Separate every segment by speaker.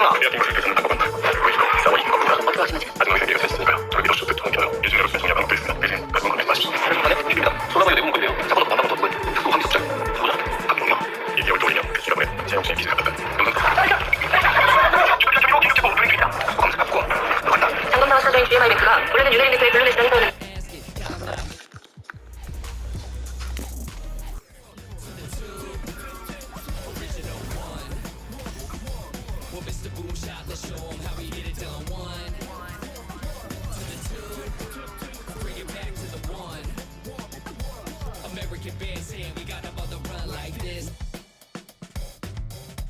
Speaker 1: 있잖아. 내가 팀을 생각해서는 한 것만 싸워 이긴 겁니다. 어떻게 하시는지 아직 너희 세계에서 했으니까요. 저희 미러쇼 대통령께서 예전에 로스의 중요한 방법도 있으며 대신 그런 건 말씀하십시오. 다른 중간에 입니다. 소나무에 내보는 건데요. 사고는 반방부터 두고 특수 함기 수장 사고자 박동영 2개월 동안이면 기가에 제 혹시 기술 같다.
Speaker 2: 장검사와 사장인 GMI 뱅크가 원래는 유네린 뱅크의 블루넷이라 행사하는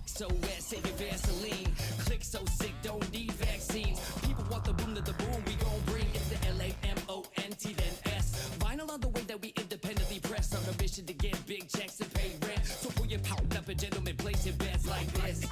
Speaker 3: So wet, say your Vaseline. Click so sick, don't need vaccines. People want the boom to the boom, we gon' bring it to LAMONT then S. Vinyl on the way that we independently press on a mission to get big checks and pay rent. So pull your power up and gentlemen, place your bets like this.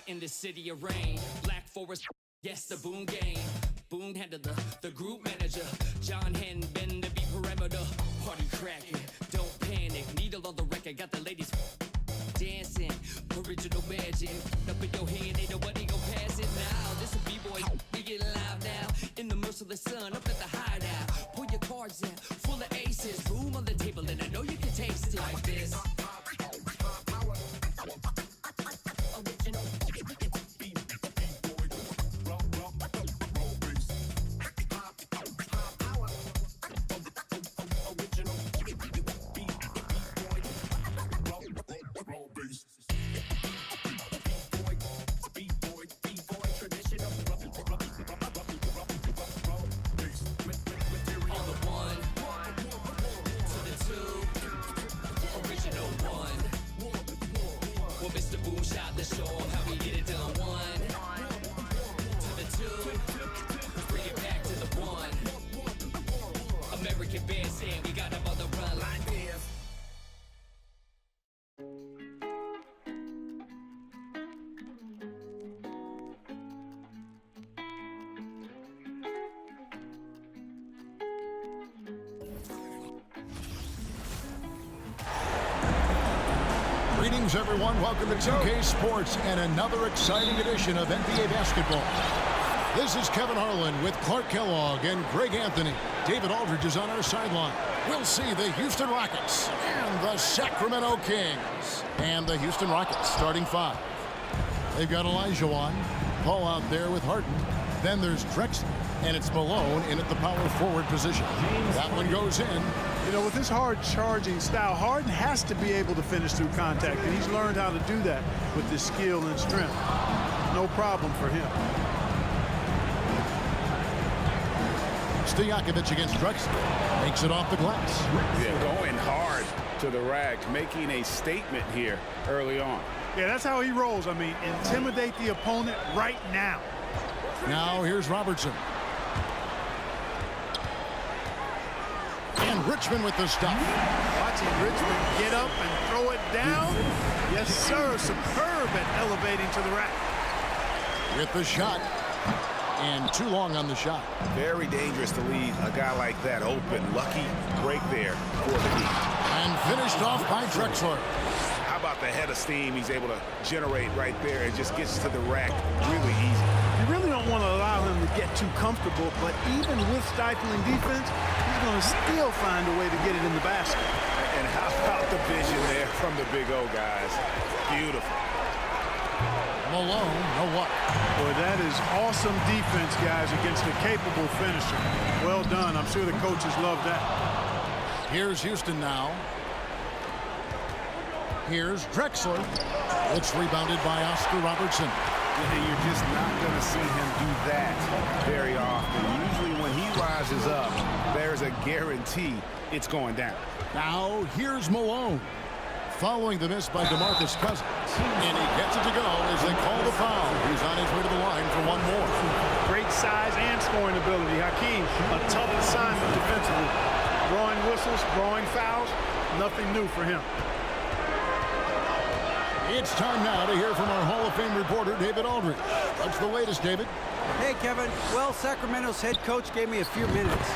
Speaker 3: In the city of rain, Black Forest, yes, the Boom game. Boom handled the group manager. John Henn been to be perimeter. Party cracking, don't panic. Needle on the record, got the ladies dancing. Original magic, up in your hand, ain't nobody gon' pass it now. This a B-boy, we get live now. In the merciless sun, up at the hideout. Pull your cards out, full of aces. Boom on the table, and I know you can taste it like this.
Speaker 4: Greetings, everyone. Welcome to 2K Sports and another exciting edition of NBA basketball. This is Kevin Harlan with Clark Kellogg and Greg Anthony. David Aldridge is on our sideline. We'll see the Houston Rockets and the Sacramento Kings. And the Houston Rockets starting five. They've got Olajuwon, Paul out there with Harden. Then there's Drexler, and it's Malone in at the power forward position. That one goes in.
Speaker 5: You know, with his hard charging style, Harden has to be able to finish through contact, and he's learned how to do that with his skill and strength. No problem for him.
Speaker 4: Stojakovic against Drexler. Makes it off the glass.
Speaker 6: Yeah, going hard to the rack, making a statement here early on.
Speaker 5: Yeah, that's how he rolls. I mean, intimidate the opponent right now.
Speaker 4: Now here's Robertson. And Richmond with the stop.
Speaker 5: Watching Richmond get up and throw it down. Yes, sir. Superb at elevating to the rack.
Speaker 4: With the shot. And too long on the shot.
Speaker 6: Very dangerous to leave a guy like that open. Lucky break there for the Heat.
Speaker 4: And finished off by Drexler.
Speaker 6: How about the head of steam he's able to generate right there and just gets to the rack really easy.
Speaker 5: You really don't want to allow him to get too comfortable, but even with stifling defense, he's going to still find a way to get it in the basket.
Speaker 6: And how about the vision there from the Big O guys? Beautiful.
Speaker 4: Malone, no what?
Speaker 5: Boy, that is awesome defense, guys, against a capable finisher. Well done. I'm sure the coaches love that.
Speaker 4: Here's Houston now. Here's Drexler. It's rebounded by Oscar Robertson.
Speaker 6: And you're just not going to see him do that very often. Usually when he rises up, there's a guarantee it's going down.
Speaker 4: Now here's Malone. following the miss by DeMarcus Cousins. And he gets it to go as they call the foul. He's on his way to the line for one more.
Speaker 5: Great size and scoring ability. Hakeem, a tough assignment defensively. Drawing whistles, drawing fouls, nothing new for him.
Speaker 4: It's time now to hear from our Hall of Fame reporter, David Aldridge. What's the latest, David?
Speaker 7: Hey, Kevin. Well, Sacramento's head coach gave me a few minutes.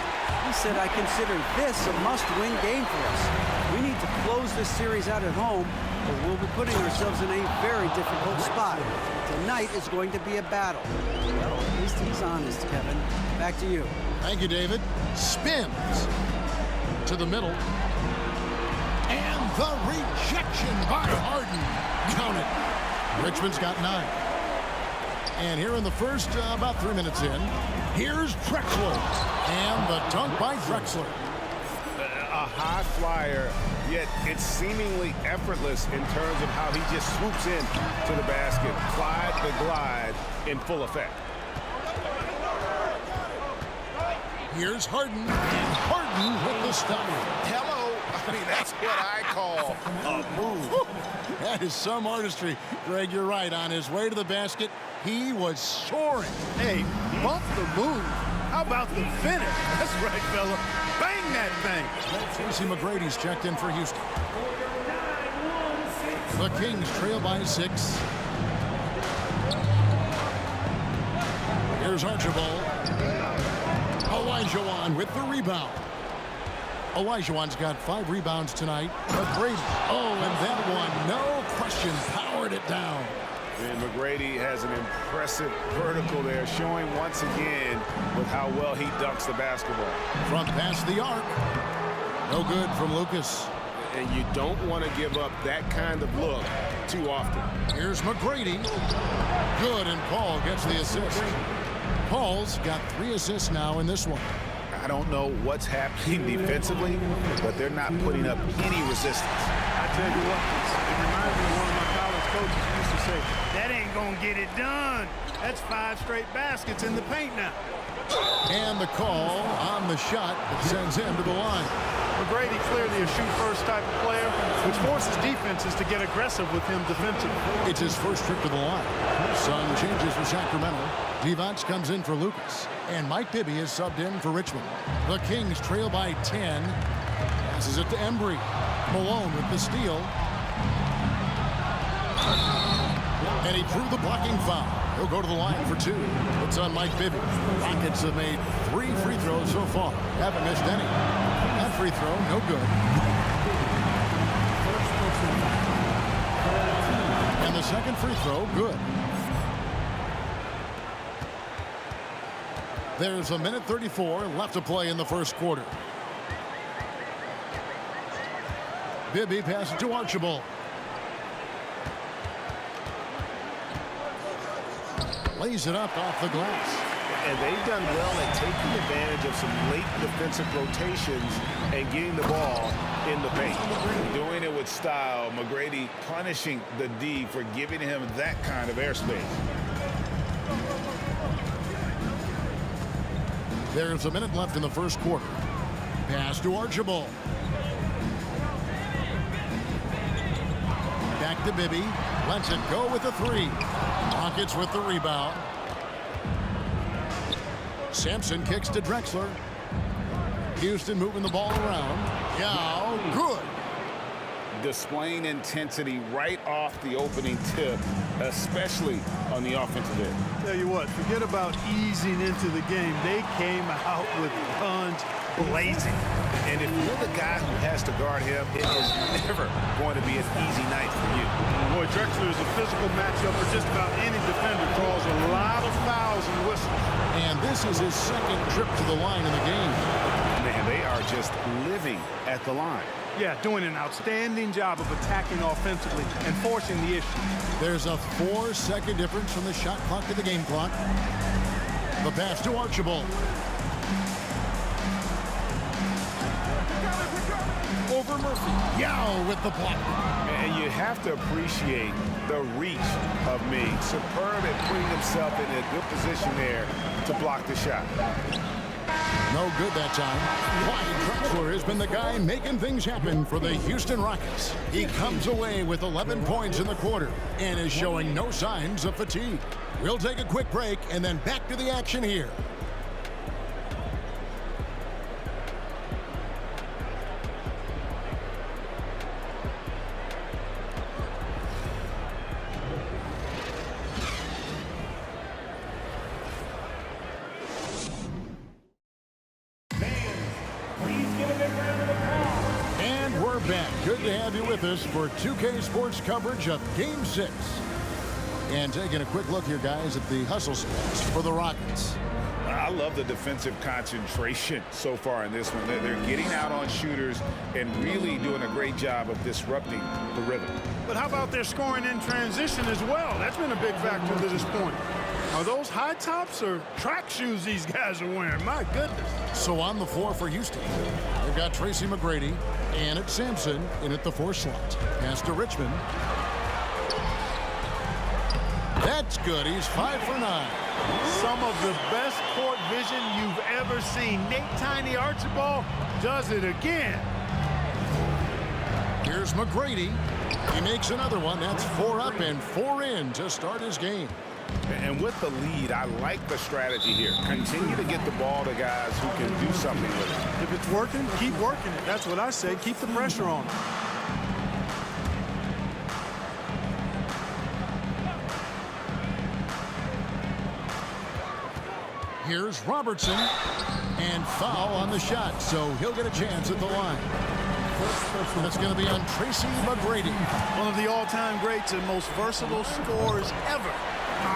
Speaker 7: He said I consider this a must-win game for us. We need to close this series out at home, or we'll be putting ourselves in a very difficult spot. Tonight is going to be a battle. Well, at least he's honest, Kevin. Back to you.
Speaker 4: Thank you, David. Spins to the middle. And the rejection by Harden. Count it. Richmond's got 9. And here in the first, about 3 minutes in, here's Drexler. And the dunk by Drexler.
Speaker 6: A high flyer, yet it's seemingly effortless in terms of how he just swoops in to the basket. Clyde the glide in full effect.
Speaker 4: Here's Harden. And Harden with the stop.
Speaker 6: Hello. I mean, that's what I call a move.
Speaker 4: That is some artistry. Greg, you're right. On his way to the basket, he was soaring.
Speaker 5: Hey, bump the move. How about the finish? That's right, fella. Bang that thing.
Speaker 4: Tracy McGrady's checked in for Houston. The Kings trail by 6. Here's Archibald. Olajuwon with the rebound. Olajuwon's got 5 rebounds tonight. McGrady. Oh, and that one, no question, powered it down.
Speaker 6: And McGrady has an impressive vertical there, showing once again with how well he dunks the basketball.
Speaker 4: Front past the arc. No good from Lucas.
Speaker 6: And you don't want to give up that kind of look too often.
Speaker 4: Here's McGrady. Good, and Paul gets the assist. Paul's got 3 assists now in this one.
Speaker 6: I don't know what's happening defensively, but they're not putting up any resistance.
Speaker 5: I tell you what, it reminds me of one of my college coaches who used to say, that ain't gonna get it done. That's 5 straight baskets in the paint now.
Speaker 4: And the call on the shot that sends him to the line.
Speaker 5: McGrady clearly a shoot-first type of player, which forces defenses to get aggressive with him defensively.
Speaker 4: It's his first trip to the line. Some changes for Sacramento. Divac comes in for Lucas. And Mike Bibby is subbed in for Richmond. The Kings trail by 10. Passes it to Embry. Malone with the steal. And he drew the blocking foul. He'll go to the line for 2. It's on Mike Bibby. Rockets have made 3 free throws so far. Haven't missed any. That free throw, no good. And the second free throw, good. There's a minute 34 left to play in the first quarter. Bibby passes to Archibald. Lays it up off the glass.
Speaker 6: And they've done well at taking advantage of some late defensive rotations and getting the ball in the paint. Doing it with style. McGrady punishing the D for giving him that kind of airspace.
Speaker 4: There's a minute left in the first quarter. Pass to Archibald. Back to Bibby. Lets it go with a 3. Rockets with the rebound. Sampson kicks to Drexler. Houston moving the ball around. Yao, good.
Speaker 6: Displaying intensity right off the opening tip, especially on the offensive end.
Speaker 5: Tell you what, forget about easing into the game. They came out with guns blazing.
Speaker 6: And if you're the guy who has to guard him, it is never going to be an easy night for you.
Speaker 5: Boy, Drexler is a physical matchup for just about any defender. Draws a lot of fouls and whistles.
Speaker 4: And this is his second trip to the line in the game.
Speaker 6: Man, they are just living at the line.
Speaker 5: Yeah, doing an outstanding job of attacking offensively and forcing the issue.
Speaker 4: There's a 4-second difference from the shot clock to the game clock. The pass to Archibald. Over Murphy. Yao with the block.
Speaker 6: And you have to appreciate the reach of Ming. Superb at putting himself in a good position there to block the shot.
Speaker 4: No good that time. Drexler has been the guy making things happen for the Houston Rockets. He comes away with 11 points in the quarter and is showing no signs of fatigue. We'll take a quick break and then back to the action here. And we're back. Good to have you with us for 2K Sports coverage of Game 6. And taking a quick look here, guys, at the hustle stats for the Rockets.
Speaker 6: I love the defensive concentration so far in this one. They're getting out on shooters and really doing a great job of disrupting the rhythm.
Speaker 5: But how about their scoring in transition as well? That's been a big factor to this point. Are those high tops or track shoes these guys are wearing? My goodness.
Speaker 4: So on the floor for Houston, they've got Tracy McGrady and it's Sampson in at the 4 slot. Pass to Richmond. That's good. He's 5 for 9.
Speaker 5: Some of the best court vision you've ever seen. Nate Tiny Archibald does it again.
Speaker 4: Here's McGrady. He makes another one. That's 4 up and 4 in to start his game.
Speaker 6: And with the lead, I like the strategy here. Continue to get the ball to guys who can do something with it.
Speaker 5: If it's working, keep working it. That's what I say. Keep the pressure on.
Speaker 4: Here's Robertson, and foul on the shot, so he'll get a chance at the line. That's going to be on Tracy McGrady.
Speaker 5: One of the all-time greats and most versatile scorers ever,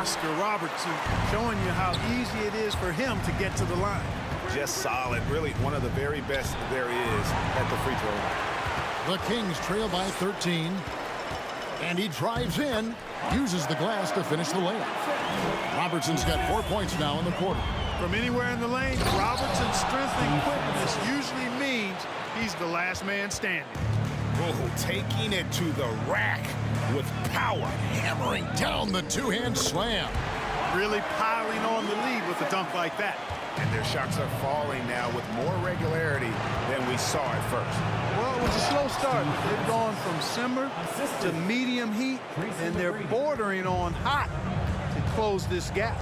Speaker 5: Oscar Robertson, showing you how easy it is for him to get to the line.
Speaker 6: Just solid. Really one of the very best there is at the free throw line.
Speaker 4: The Kings trail by 13, and he drives in, uses the glass to finish the layup. Robertson's got 4 points now in the quarter.
Speaker 5: From anywhere in the lane, Robertson's strength and quickness usually means he's the last man standing.
Speaker 6: Oh, taking it to the rack with power.
Speaker 4: Hammering down the two-hand slam.
Speaker 5: Really piling on the lead with a dunk like that.
Speaker 6: And their shots are falling now with more regularity than we saw at first.
Speaker 5: Well, it was a slow start. They've gone from simmer to medium heat, and they're bordering on hot to close this gap.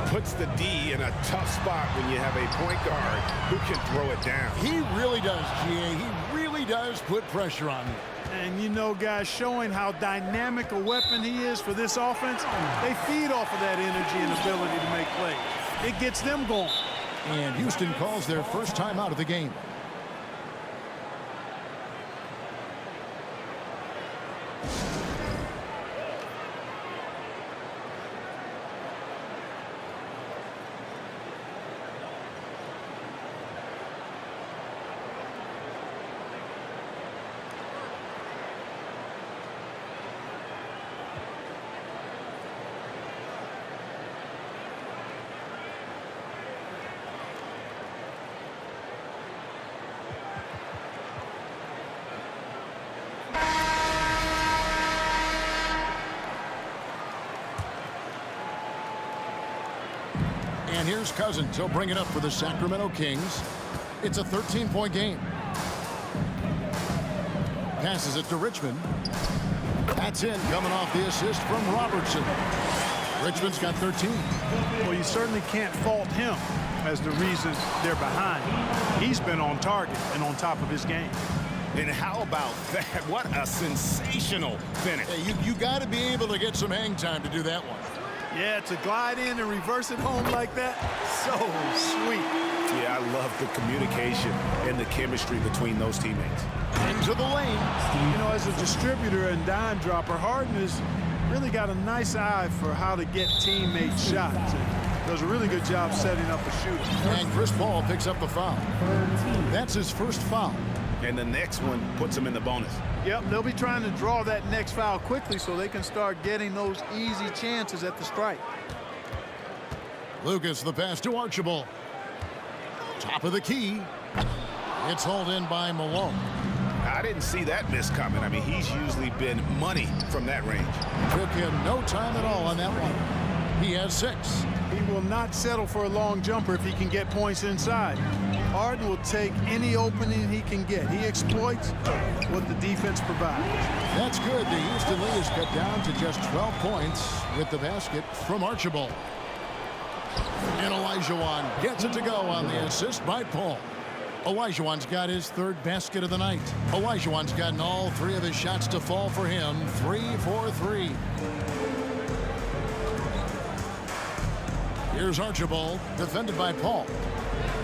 Speaker 6: It puts the D in a tough spot when you have a point guard who can throw it down.
Speaker 4: He really does, GA. He really does put pressure on you.
Speaker 5: And you know, guys, showing how dynamic a weapon he is for this offense, they feed off of that energy and ability to make plays. It gets them going.
Speaker 4: And Houston calls their first time out of the game. And here's Cousins. He'll bring it up for the Sacramento Kings. It's a 13-point game. Passes it to Richmond. That's in, coming off the assist from Robertson. Richmond's got 13.
Speaker 5: Well, you certainly can't fault him as the reason they're behind. He's been on target and on top of his game.
Speaker 6: And how about that? What a sensational finish.
Speaker 4: Hey, you got to be able to get some hang time to do that one.
Speaker 5: Yeah, to glide in and reverse it home like that, so sweet.
Speaker 6: Yeah, I love the communication and the chemistry between those teammates.
Speaker 4: Into the lane.
Speaker 5: You know, as a distributor and dime dropper, Harden has really got a nice eye for how to get teammates shots. And does a really good job setting up a shooter.
Speaker 4: And Chris Paul picks up the foul. That's his first foul.
Speaker 6: And the next one puts him in the bonus.
Speaker 5: Yep, they'll be trying to draw that next foul quickly so they can start getting those easy chances at the strike.
Speaker 4: Lucas, the pass to Archibald. Top of the key. It's hauled in by Malone.
Speaker 6: I didn't see that miss coming. I mean, he's usually been money from that range.
Speaker 4: Took him no time at all on that one. He has 6.
Speaker 5: He will not settle for a long jumper if he can get points inside. Harden will take any opening he can get. He exploits what the defense provides.
Speaker 4: That's good. The Houston lead is cut down to just 12 points with the basket from Archibald. And Olajuwon gets it to go on the assist by Paul. Olajuwon's got his 3rd basket of the night. Olajuwon's gotten all 3 of his shots to fall for him. 3 for 3. Here's Archibald, defended by Paul.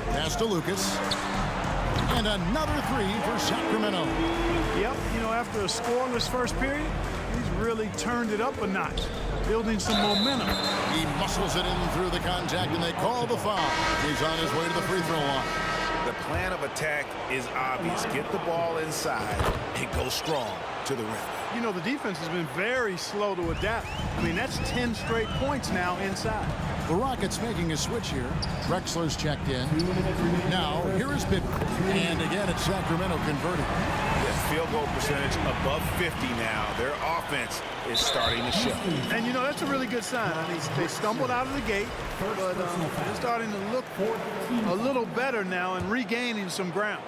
Speaker 4: Pass to Lucas. And another 3 for Sacramento.
Speaker 5: Yep, you know, after a scoreless first period, he's really turned it up a notch, building some momentum.
Speaker 4: He muscles it in through the contact, and they call the foul. He's on his way to the free throw line.
Speaker 6: The plan of attack is obvious. Get the ball inside and go strong to the rim.
Speaker 5: You know, the defense has been very slow to adapt. I mean, that's 10 straight points now inside.
Speaker 4: The Rockets making a switch here. Drexler's checked in. Now, here is Bibby. And again, it's Sacramento converting.
Speaker 6: Yes, field goal percentage above 50 now. Their offense is starting to show.
Speaker 5: And, you know, that's a really good sign. I mean, they stumbled out of the gate, but they're starting to look a little better now and regaining some ground.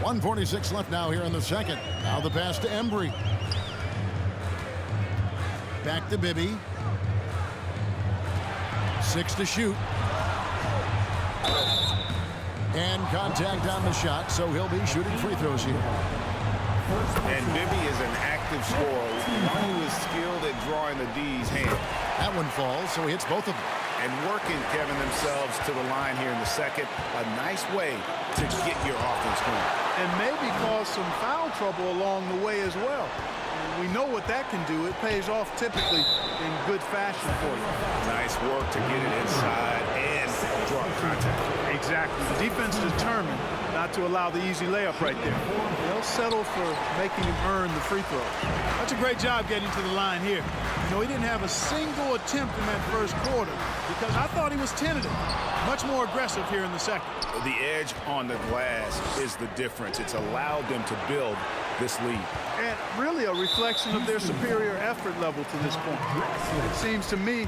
Speaker 4: .146 left now here in the second. Now the pass to Embry. Back to Bibby. 6 to shoot. And contact on the shot, so he'll be shooting free throws here.
Speaker 6: And Bibby is an active scorer, one who is skilled at drawing the D's hand.
Speaker 4: That one falls, so he hits both of them.
Speaker 6: And working, Kevin, themselves to the line here in the second. A nice way to get your offense going.
Speaker 5: And maybe cause some foul trouble along the way as well. We know what that can do. It pays off typically in good fashion for you.
Speaker 6: Nice work to get it inside and draw contact.
Speaker 5: Exactly. The defense is determined not to allow the easy layup right there. They'll settle for making him earn the free throw. That's a great job getting to the line here. You know, he didn't have a single attempt in that first quarter because I thought he was tentative. Much more aggressive here in the second.
Speaker 6: The edge on the glass is the difference. It's allowed them to build this lead.
Speaker 5: And really a reflection of their superior effort level to this point. It seems to me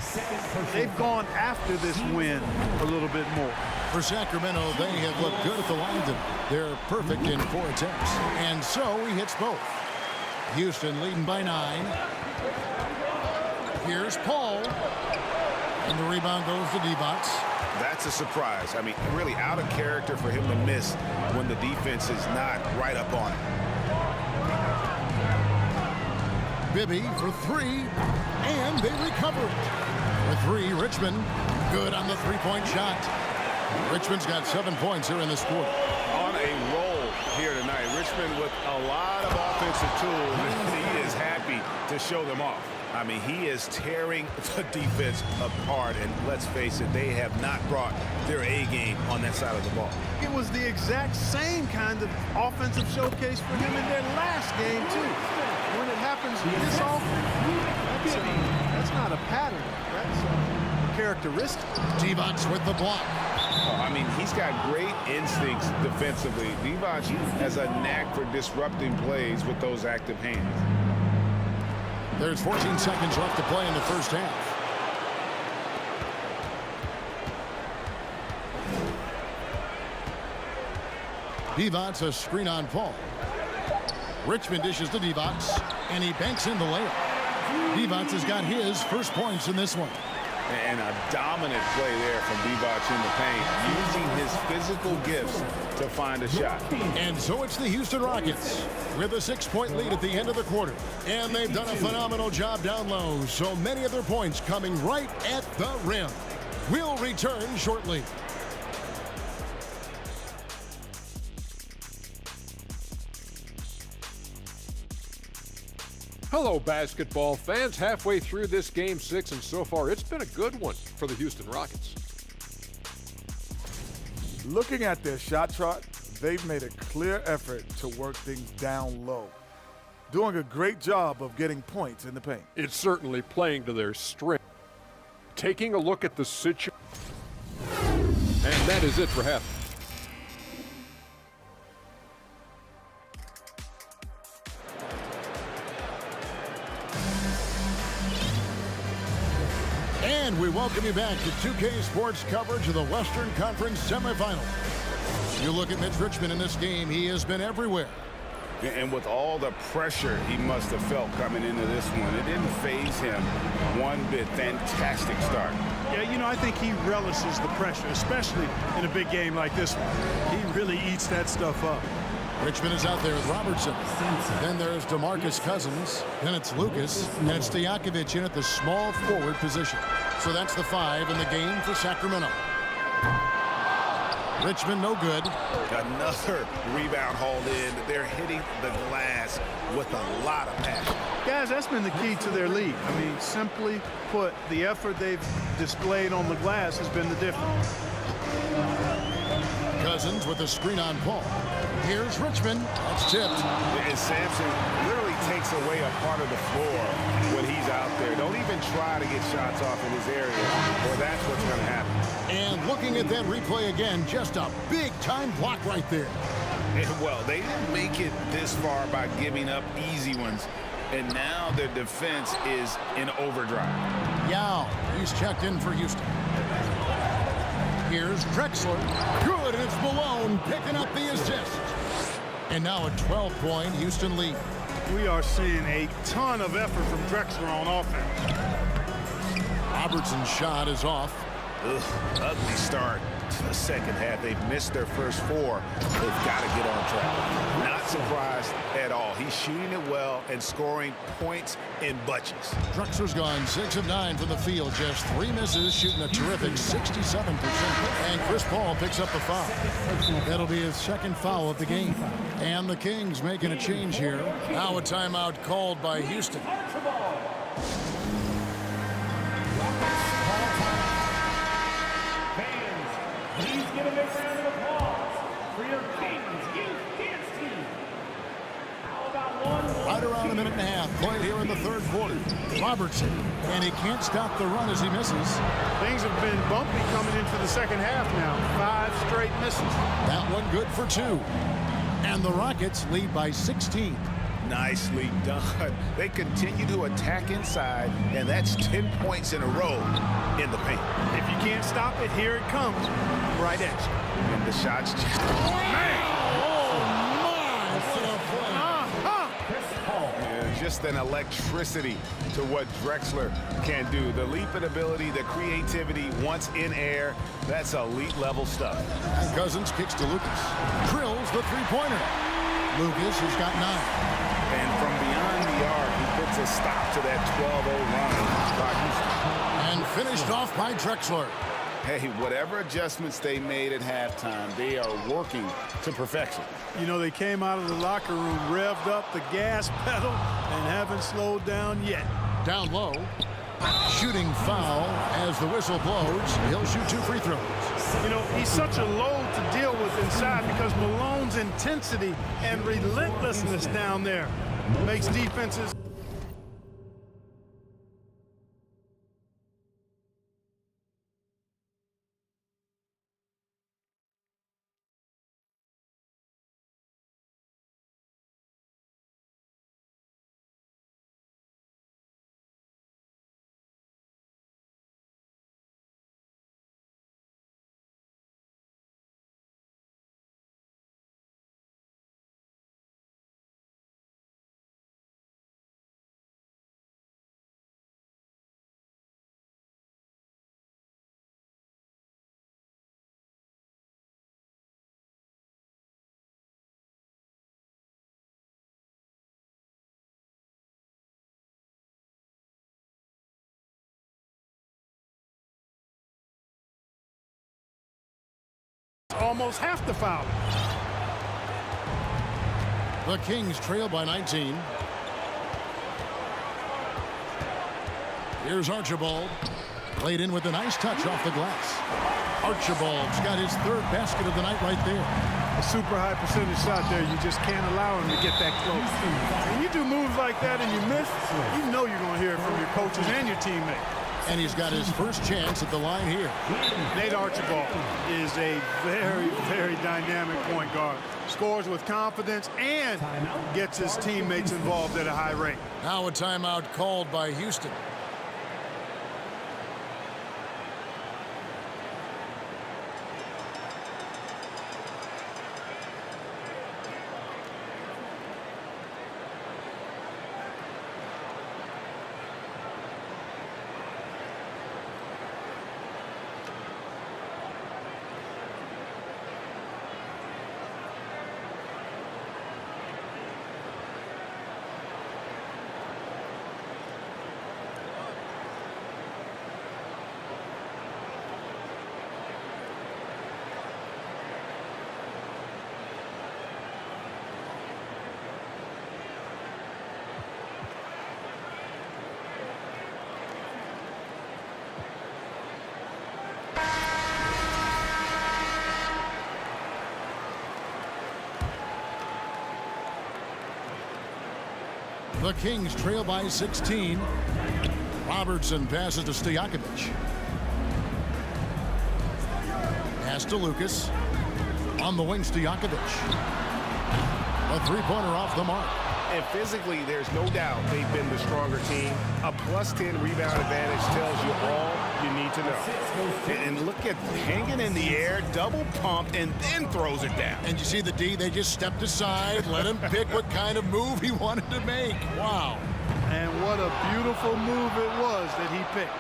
Speaker 5: they've gone after this win a little bit more.
Speaker 4: For Sacramento, they have looked good at the line. They're perfect in 4 attempts. And so he hits both. Houston leading by 9. Here's Paul. And the rebound goes to D-Box.
Speaker 6: That's a surprise. I mean, really out of character for him to miss when the defense is not right up on it.
Speaker 4: Bibby for 3, and they recover it. For 3, Richmond, good on the 3-point shot. Richmond's got 7 points here in this quarter.
Speaker 6: On a roll here tonight. Richmond with a lot of offensive tools, and he is happy to show them off. I mean, he is tearing the defense apart, and let's face it, they have not brought their A game on that side of the ball.
Speaker 5: It was the exact same kind of offensive showcase for him in their last game, too. When it happens this often, that's not a pattern. That's a characteristic.
Speaker 4: D-Box with the block.
Speaker 6: I mean, he's got great instincts defensively. Divac has a knack for disrupting plays with those active hands.
Speaker 4: There's 14 seconds left to play in the first half. Divac a screen on Paul. Richmond dishes to D-Box, and he banks in the layup. Divac has got his first points in this one.
Speaker 6: And a dominant play there from Divac in the paint, using his physical gifts to find a shot.
Speaker 4: And so it's the Houston Rockets with a 6-point lead at the end of the quarter. And they've done a phenomenal job down low, so many of their points coming right at the rim. We'll return shortly.
Speaker 8: Hello, basketball fans. Halfway through this Game 6, and so far it's been a good one for the Houston Rockets.
Speaker 9: Looking at their shot chart, they've made a clear effort to work things down low, doing a great job of getting points in the paint.
Speaker 8: It's certainly playing to their strength. Taking a look at the situation, and that is it for half.
Speaker 4: we welcome you back to 2K Sports coverage of the Western Conference semifinals. You look at Mitch Richmond in this game, he has been everywhere.
Speaker 6: And with all the pressure he must have felt coming into this one, it didn't faze him one bit. Fantastic start.
Speaker 5: Yeah, you know, I think he relishes the pressure, especially in a big game like this one. He really eats that stuff up.
Speaker 4: Richmond is out there with Robertson. Then there's DeMarcus Cousins. Then it's Lucas. And it's Stojakovic in at the small forward position. So that's the 5 in the game for Sacramento. Richmond no good.
Speaker 6: Another rebound hauled in. They're hitting the glass with a lot of passion.
Speaker 5: Guys, that's been the key to their lead. I mean, simply put, the effort they've displayed on the glass has been the difference.
Speaker 4: Cousins with a screen on Paul. Here's Richmond. That's tipped.
Speaker 6: And Sampson literally takes away a part of the floor when he's out there. Don't even try to get shots off in his area, or that's what's going to happen.
Speaker 4: And looking at that replay again, just a big-time block right there.
Speaker 6: And, well, they didn't make it this far by giving up easy ones, and now their defense is in overdrive.
Speaker 4: Yao, he's checked in for Houston. Here's Drexler. Good, and it's Malone picking up the assist. And now a 12-point Houston lead.
Speaker 5: We are seeing a ton of effort from Drexler on offense.
Speaker 4: Robertson's shot is off.
Speaker 6: Ugly start to the second half. They've missed their first 4. They've got to get on track. Not surprised at all. He's shooting it well and scoring points in bunches.
Speaker 4: Drexler's gone 6 of 9 from the field. Just 3 misses, shooting a terrific 67%. And Chris Paul picks up the foul. That'll be his second foul of the game. And the Kings making a change here. Now a timeout called by Houston.
Speaker 10: Please give a big round of applause for your Kings Youth Dance Team. How about one?
Speaker 4: Right around a minute and a half played here in the third quarter. Robertson, and he can't stop the run as he misses.
Speaker 5: Things have been bumpy coming into the second half now. 5 straight misses.
Speaker 4: That one good for 2. And the Rockets lead by 16.
Speaker 6: Nicely done. They continue to attack inside, and that's 10 points in a row in the paint.
Speaker 5: If you can't stop it, here it comes. Right at you.
Speaker 6: And the shots just... Yeah, just an electricity to what Drexler can do. The leap in ability, the creativity once in air, that's elite level stuff.
Speaker 4: And Cousins kicks to Lucas. Drills the three-pointer. Lucas has got 9.
Speaker 6: And from beyond the arc, he puts a stop to that 12-0 run by Houston.
Speaker 4: And finished off by Drexler.
Speaker 6: Hey, whatever adjustments they made at halftime, they are working to perfection.
Speaker 5: You know, they came out of the locker room, revved up the gas pedal, and haven't slowed down yet.
Speaker 4: Down low. Shooting foul as the whistle blows. He'll shoot 2 free throws.
Speaker 5: You know, he's such a load to deal with inside because Malone's intensity and relentlessness down there makes defenses. Almost half the foul.
Speaker 4: The Kings trail by 19. Here's Archibald. Played in with a nice touch off the glass. Archibald's got his 3rd basket of the night right there.
Speaker 5: A super high percentage shot there. You just can't allow him to get that close. When you do moves like that and you miss, you know you're going to hear it from your coaches and your teammates.
Speaker 4: And he's got his first chance at the line here.
Speaker 5: Nate Archibald is a very, very dynamic point guard. Scores with confidence and gets his teammates involved at a high rate.
Speaker 4: Now a timeout called by Houston. The Kings trail by 16. Robertson passes to Stojakovic. Pass to Lucas. On the wing, Stojakovic. A three-pointer off the mark.
Speaker 6: And physically, there's no doubt they've been the stronger team. A +10 rebound advantage tells you all you need to know. And look at hanging in the air, double pump, and then throws it down.
Speaker 4: And you see the D, they just stepped aside, let him pick what kind of move he wanted to make. Wow.
Speaker 5: And what a beautiful move it was that he picked.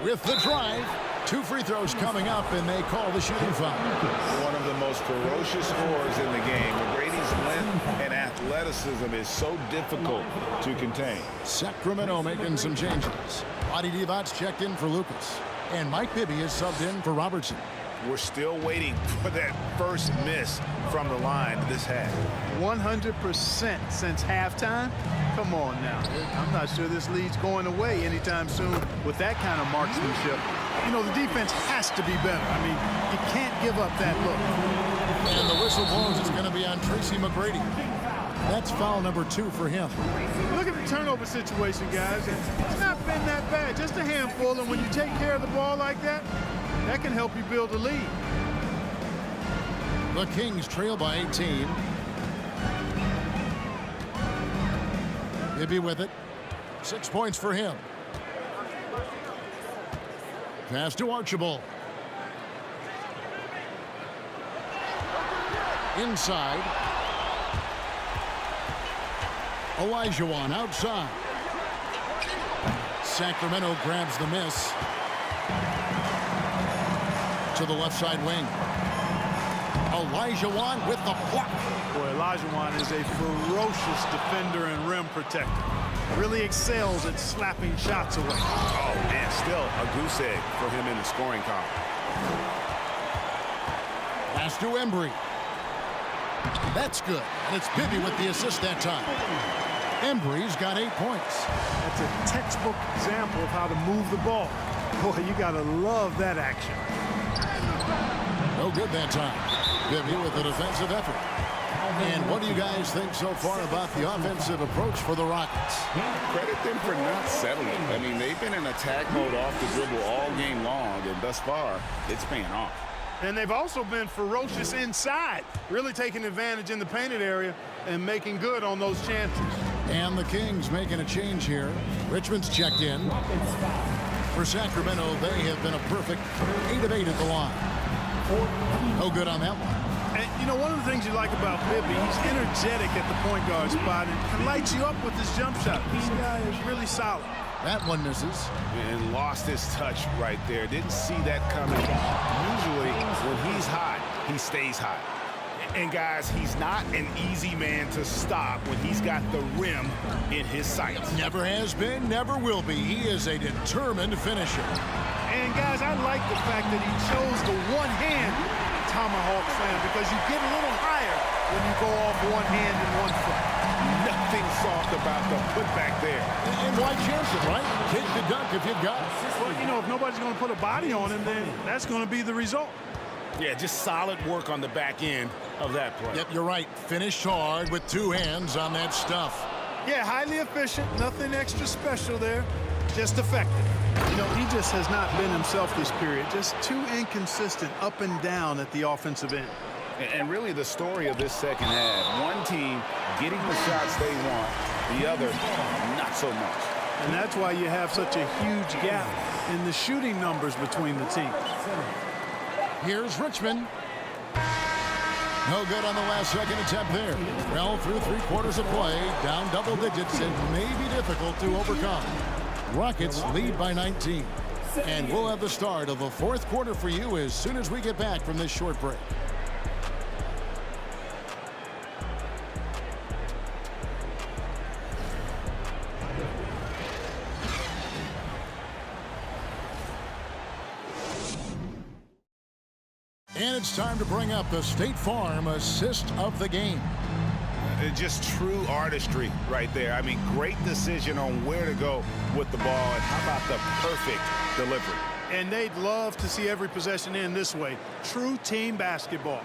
Speaker 4: With the drive, 2 free throws coming up, and they call the shooting foul.
Speaker 6: One of the most ferocious scorers in the game. McGrady's length and athleticism is so difficult to contain.
Speaker 4: Sacramento making some changes. Adi Divac's checked in for Lucas. And Mike Bibby is subbed in for Robertson.
Speaker 6: We're still waiting for that first miss from the line this half.
Speaker 5: 100% since halftime? Come on now. I'm not sure this lead's going away anytime soon with that kind of marksmanship. You know, the defense has to be better. I mean, you can't give up that look.
Speaker 4: And the whistle blows. It's going to be on Tracy McGrady. That's foul number 2 for him.
Speaker 5: Look at the turnover situation, guys. It's not been that bad. Just a handful, and when you take care of the ball like that, that can help you build a lead.
Speaker 4: The Kings trail by 18. Bibby with it. 6 points for him. Pass to Archibald. Inside. Olajuwon outside. Sacramento grabs the miss. To the left side wing. Olajuwon with the block.
Speaker 5: Boy, Olajuwon is a ferocious defender and rim protector. Really excels at slapping shots away.
Speaker 6: Oh, man, still a goose egg for him in the scoring column.
Speaker 4: Pass to Embry. That's good. And it's Bibby with the assist that time. Embry's got 8 points.
Speaker 5: That's a textbook example of how to move the ball. Boy, you got to love that action.
Speaker 4: No good that time. Bibby with a defensive effort. And what do you guys think so far about the offensive approach for the Rockets?
Speaker 11: Credit them for not settling. I mean, they've been in attack mode off the dribble all game long, and thus far, it's paying off.
Speaker 5: And they've also been ferocious inside, really taking advantage in the painted area and making good on those chances.
Speaker 4: And the Kings making a change here. Richmond's checked in. For Sacramento, they have been a perfect 8 of 8 at the line. No good on that one.
Speaker 5: And, you know, one of the things you like about Bibby, he's energetic at the point guard spot and lights you up with his jump shot. This guy is really solid.
Speaker 4: That one misses.
Speaker 6: And lost his touch right there. Didn't see that coming. Usually, when he's hot, he stays hot. And, guys, he's not an easy man to stop when he's got the rim in his sights.
Speaker 4: Never has been, never will be. He is a determined finisher.
Speaker 5: And, guys, I like the fact that he chose the one-hand tomahawk slam because you get a little higher when you go off one hand and one foot.
Speaker 6: Nothing soft about the putback there.
Speaker 4: And why chance it, right? Take the dunk if you've got it.
Speaker 5: Well, you know, if nobody's going to put a body on him, then that's going to be the result.
Speaker 6: Yeah, just solid work on the back end of that play.
Speaker 4: Yep, you're right. Finished hard with 2 hands on that stuff.
Speaker 5: Yeah, highly efficient. Nothing extra special there. Just effective. You know, he just has not been himself this period. Just too inconsistent up and down at the offensive end.
Speaker 11: And really the story of this second half, one team getting the shots they want, the other not so much.
Speaker 5: And that's why you have such a huge gap in the shooting numbers between the teams.
Speaker 4: Here's Richmond. No good on the last second attempt there. Well, through 3/4 of play, down double digits, and may be difficult to overcome. Rockets lead by 19. And we'll have the start of the 4th quarter for you as soon as we get back from this short break. And it's time to bring up the State Farm assist of the game.
Speaker 6: Just true artistry right there. I mean, great decision on where to go with the ball, and how about the perfect delivery.
Speaker 5: And they'd love to see every possession end this way. True team basketball.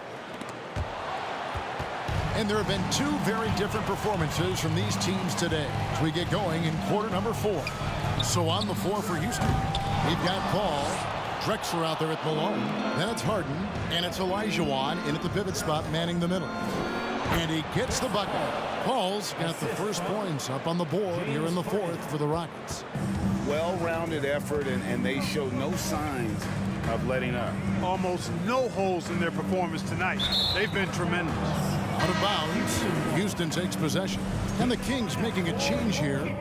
Speaker 4: And there have been two very different performances from these teams today as we get going in quarter number 4. So on the floor for Houston, we've got Paul, Drexler out there at Malone. Then it's Harden, and it's Olajuwon in at the pivot spot manning the middle. And he gets the bucket. Paul's got the first points up on the board here in the 4th for the Rockets.
Speaker 11: Well-rounded effort, and they show no signs of letting up.
Speaker 5: Almost no holes in their performance tonight. They've been tremendous.
Speaker 4: Out of bounds, Houston takes possession. And the Kings making a change here.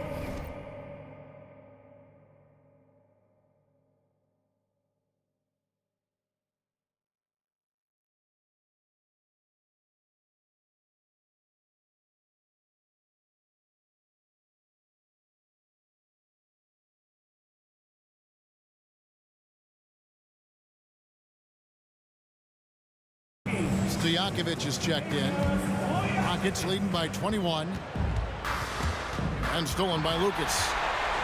Speaker 4: Stojakovic is checked in. Rockets leading by 21. And stolen by Lucas.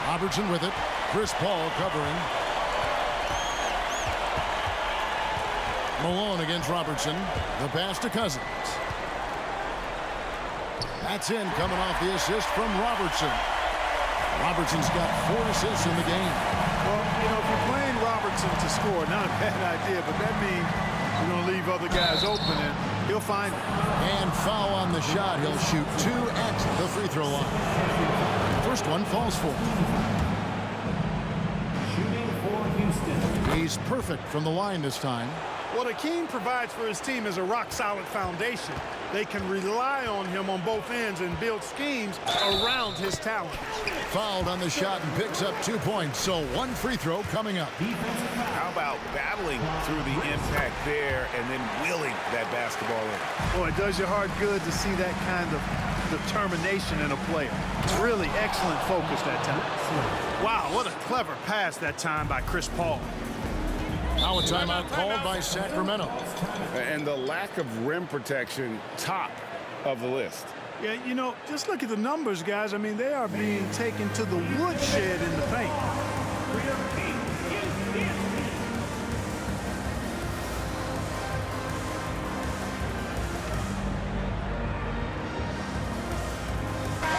Speaker 4: Robertson with it. Chris Paul covering. Malone against Robertson. The pass to Cousins. That's in, coming off the assist from Robertson. Robertson's got 4 assists in the game.
Speaker 5: Well, you know, if you're playing Robertson to score, not a bad idea, but that means you're going to leave other guys open, and he'll find it.
Speaker 4: And foul on the shot. He'll shoot 2 at the free throw line. First one falls for him.
Speaker 10: Shooting for Houston.
Speaker 4: He's perfect from the line this time.
Speaker 5: What Hakeem provides for his team is a rock-solid foundation. They can rely on him on both ends and build schemes around his talent.
Speaker 4: Fouled on the shot and picks up 2 points, so 1 free throw coming up.
Speaker 6: How about battling through the impact there and then wheeling that basketball in?
Speaker 5: Boy, it does your heart good to see that kind of determination in a player. Really excellent focus that time. Wow, what a clever pass that time by Chris Paul.
Speaker 4: Now a timeout called by Sacramento.
Speaker 11: And the lack of rim protection, top of the list.
Speaker 5: Yeah, you know, just look at the numbers, guys. I mean, they are being taken to the woodshed in the paint.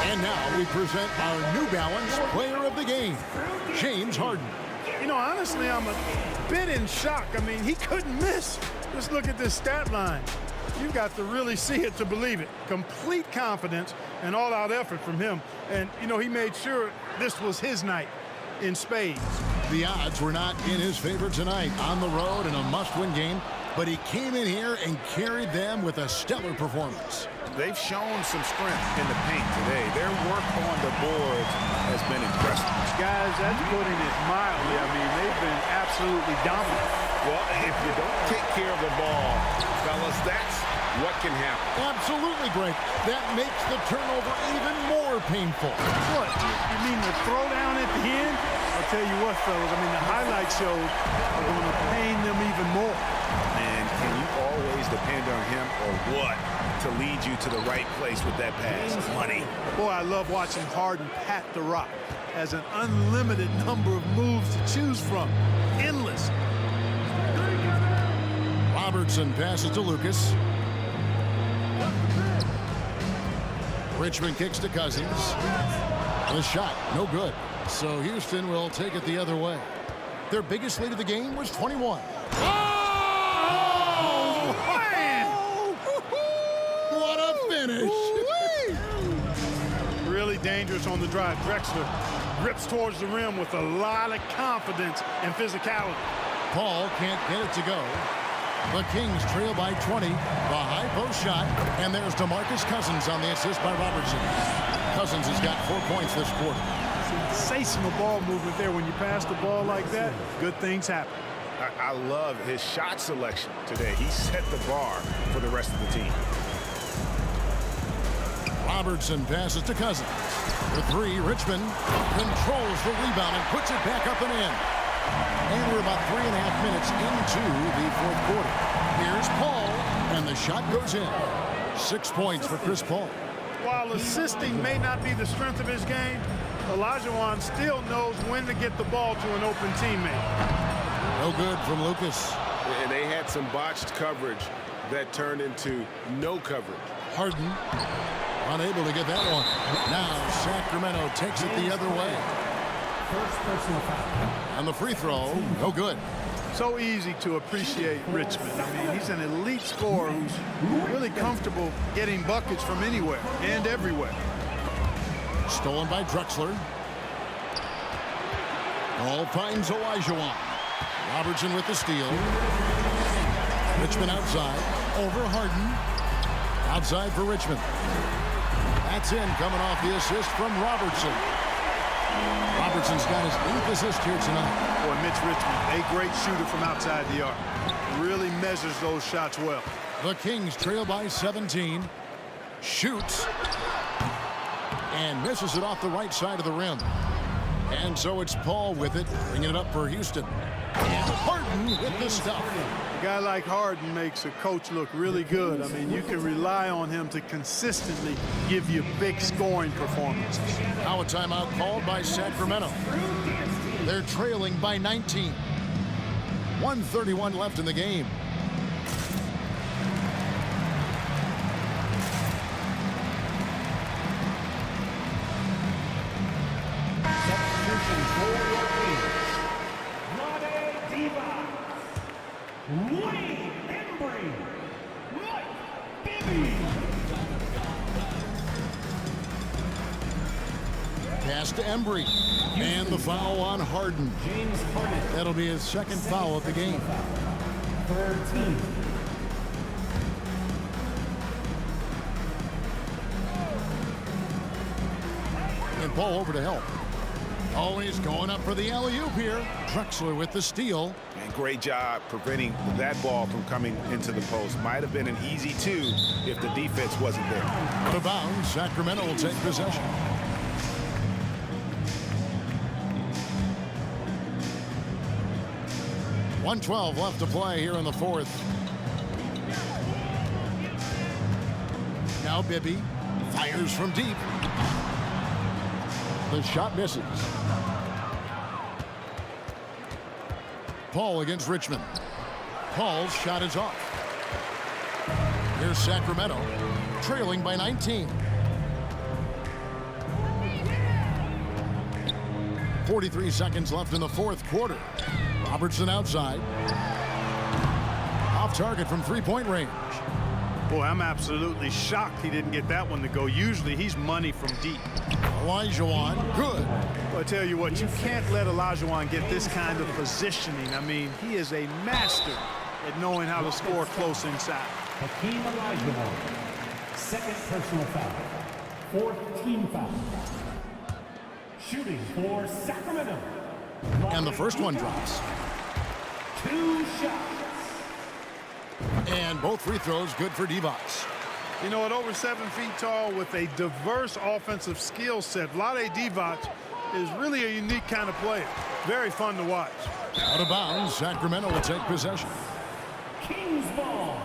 Speaker 4: And now we present our New Balance Player of the Game, James Harden.
Speaker 5: You know, honestly, I'm a bit in shock. I mean, he couldn't miss. Just look at this stat line. You've got to really see it to believe it. Complete confidence and all-out effort from him. And, you know, he made sure this was his night in spades.
Speaker 4: The odds were not in his favor tonight on the road in a must-win game, but he came in here and carried them with a stellar performance.
Speaker 6: They've shown some strength in the paint today. Their work on the boards has been impressive.
Speaker 5: Guys, that's putting it mildly. I mean, they've been absolutely dominant.
Speaker 6: Well, if you don't take care of the ball, fellas, that's what can happen.
Speaker 4: Absolutely, Greg. That makes the turnover even more painful.
Speaker 5: What? You mean the throwdown at the end? I'll tell you what, fellas, I mean, the highlight shows are going to pain them even more.
Speaker 6: And can you always depend on him or what to lead you to the right place with that pass? Money.
Speaker 5: Boy, I love watching Harden pat the rock. Has an unlimited number of moves to choose from. Endless.
Speaker 4: Robertson passes to Lucas. Richmond kicks to Cousins. The shot, no good. So Houston will take it the other way. Their biggest lead of the game was 21.
Speaker 5: Oh, man!
Speaker 4: What a finish!
Speaker 5: Really dangerous on the drive. Drexler grips towards the rim with a lot of confidence and physicality.
Speaker 4: Paul can't get it to go. The Kings trail by 20. The high post shot. And there's DeMarcus Cousins on the assist by Robertson. Cousins has got 4 points this quarter.
Speaker 5: Sensational ball movement there. When you pass the ball like that, good things happen.
Speaker 6: I love his shot selection today. He set the bar for the rest of the team.
Speaker 4: Robertson passes to Cousins. The 3, Richmond controls the rebound and puts it back up and in. And we're about 3.5 minutes into the 4th quarter. Here's Paul, and the shot goes in. 6 points for Chris Paul.
Speaker 5: While assisting may not be the strength of his game, Olajuwon still knows when to get the ball to an open teammate.
Speaker 4: No good from Lucas.
Speaker 6: And they had some botched coverage that turned into no coverage.
Speaker 4: Harden unable to get that one. Now Sacramento takes it the other way.
Speaker 10: First personal foul.
Speaker 4: And the free throw, no good.
Speaker 5: So easy to appreciate Richmond. I mean, he's an elite scorer who's really comfortable getting buckets from anywhere and everywhere.
Speaker 4: Stolen by Drexler. Ball finds Olajuwon. Robertson with the steal. Richmond outside. Over Harden. Outside for Richmond. That's in, coming off the assist from Robertson. Robertson's got his 8th assist here tonight.
Speaker 5: Boy, Mitch Richmond, a great shooter from outside the arc. Really measures those shots well.
Speaker 4: The Kings trail by 17. Shoots. And misses it off the right side of the rim. And so it's Paul with it, bringing it up for Houston. And Harden with the stuff.
Speaker 5: A guy like Harden makes a coach look really good. I mean, you can rely on him to consistently give you big scoring performances.
Speaker 4: Now a timeout called by Sacramento. They're trailing by 19. 1:31 left in the game.
Speaker 10: Substitution for your Kings. Vlade Divac. Wayne Embry. Mike Bibby.
Speaker 4: Pass to Embry. And the foul on Harden.
Speaker 10: James Harden.
Speaker 4: That'll be his second foul of the game.
Speaker 10: 13.
Speaker 4: And Paul over to help. Always going up for the alley-oop here. Drexler with the steal.
Speaker 6: And great job preventing that ball from coming into the post. Might have been an easy 2 if the defense wasn't there.
Speaker 4: Out of bounds, Sacramento will take possession. .112 left to play here in the fourth. Now Bibby fires from deep. The shot misses. Paul against Richmond. Paul's shot is off. Here's Sacramento, trailing by 19. 43 seconds left in the fourth quarter. Robertson outside. Off target from three-point range.
Speaker 5: Boy, I'm absolutely shocked he didn't get that one to go. Usually he's money from deep.
Speaker 4: Olajuwon, good.
Speaker 5: Well, I tell you what, you can't let Olajuwon get this kind of positioning. I mean, he is a master at knowing how to score close inside.
Speaker 10: Hakeem Olajuwon. Second personal foul. Fourth team foul. Shooting for Sacramento.
Speaker 4: And the first one drops.
Speaker 10: 2 shots.
Speaker 4: And both free throws good for Divac.
Speaker 5: You know, at over 7 feet tall with a diverse offensive skill set, Vlade Divac is really a unique kind of player. Very fun to watch.
Speaker 4: Out of bounds, Sacramento will take possession.
Speaker 10: Kings ball.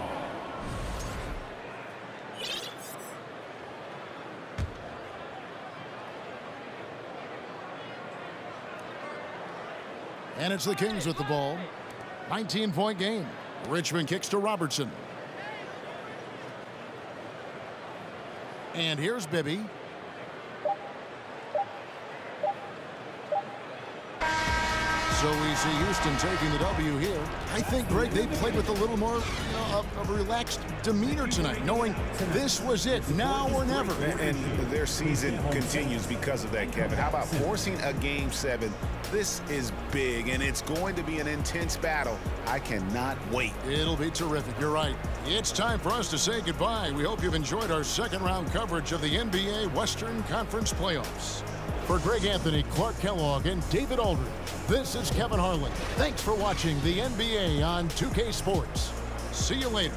Speaker 4: And it's the Kings with the ball. 19-point game. Richmond kicks to Robertson. And here's Bibby. So we see Houston taking the W here. I think, Greg, they played with a little more of a relaxed demeanor tonight, knowing this was it, now or never.
Speaker 6: And their season continues because of that, Kevin. How about forcing a Game 7? This is big, and it's going to be an intense battle. I cannot wait.
Speaker 4: It'll be terrific. You're right. It's time for us to say goodbye. We hope you've enjoyed our second-round coverage of the NBA Western Conference Playoffs. For Greg Anthony, Clark Kellogg, and David Aldridge, this is Kevin Harlan. Thanks for watching the NBA on 2K Sports. See you later.